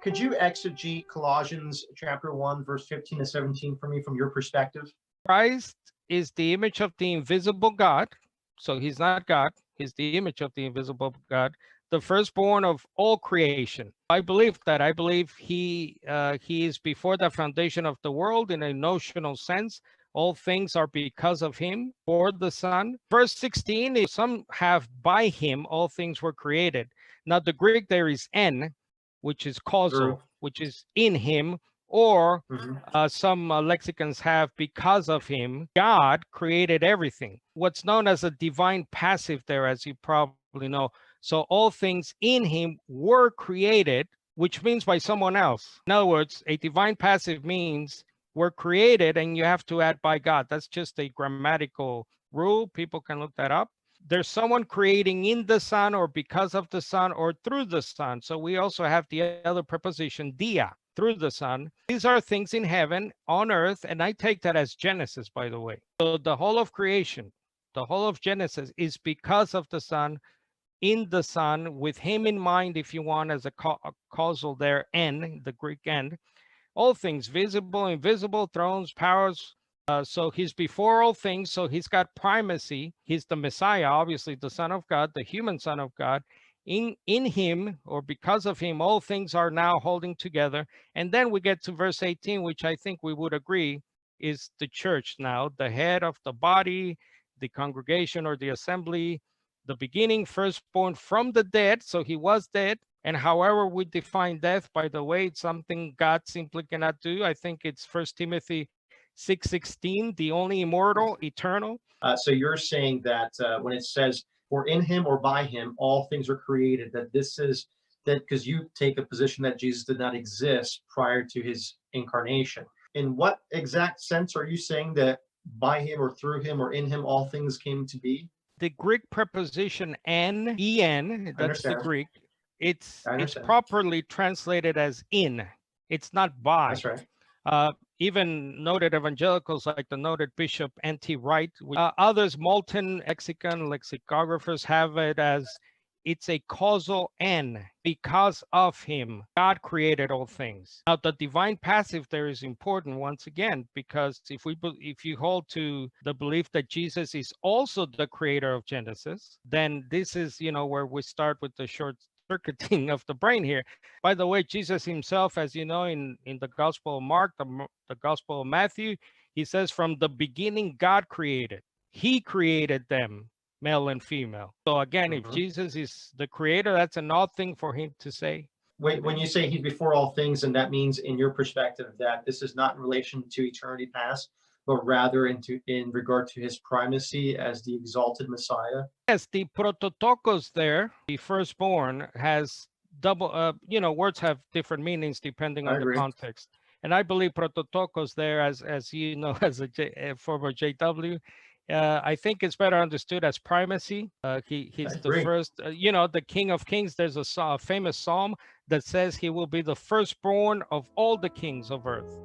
Could you exegete Colossians chapter 1, verse 15 to 17 for me from your perspective? Christ is the image of the invisible God. So he's not God. He's the image of the invisible God, the firstborn of all creation. I believe that. I believe he is before the foundation of the world in a notional sense. All things are because of him, for the Son. Verse 16, some have by him all things were created. Now the Greek there is en, which is causal, which is in him, or some lexicons have because of him. God created everything. What's known as a divine passive there, as you probably know. So all things in him were created, which means by someone else. In other words, a divine passive means were created, and you have to add by God. That's just a grammatical rule. People can look that up. There's someone creating in the Son, or because of the Son, or through the Son. So we also have the other preposition dia, through the Son. These are things in heaven, on earth, and I take that as Genesis, by the way. So the whole of creation, the whole of Genesis is because of the Son, in the Son, with him in mind, if you want, as a causal there, en, the Greek end. All things, visible, invisible, thrones, powers. So he's before all things, so he's got primacy. He's the Messiah, obviously the Son of God, the human Son of God. In him, or because of him, all things are now holding together. And then we get to verse 18, which I think we would agree is the church now, the head of the body, the congregation or the assembly, the beginning, firstborn from the dead. So he was dead. And however we define death, by the way, it's something God simply cannot do. I think it's 1 Timothy 6:16, the only immortal, eternal. So you're saying that when it says, or in him or by him, all things are created, that this is that because you take a position that Jesus did not exist prior to his incarnation. In what exact sense are you saying that by him or through him or in him all things came to be? The Greek preposition en, that's the Greek. It's properly translated as in. It's not by. That's right. Even noted evangelicals like the noted Bishop N.T. Wright, others, Moulton lexicographers have it as it's a causal en, because of him. God created all things. Now, the divine passive there is important once again, because if you hold to the belief that Jesus is also the creator of Genesis, then this is, where we start with the short circuiting of the brain here. By the way, Jesus himself, as you know, in the Gospel of Mark, the Gospel of Matthew, he says, from the beginning, God created. He created them, male and female. So again, if Jesus is the creator, that's an odd thing for him to say. Wait, when you say he's before all things, and that means in your perspective that this is not in relation to eternity past, but rather in regard to his primacy as the exalted Messiah? Yes, the prototokos there, the firstborn, has double, words have different meanings depending on the context. And I believe prototokos there, as you know, as a former JW, I think it's better understood as primacy. He's the first, the King of Kings. There's a famous psalm that says he will be the firstborn of all the kings of earth.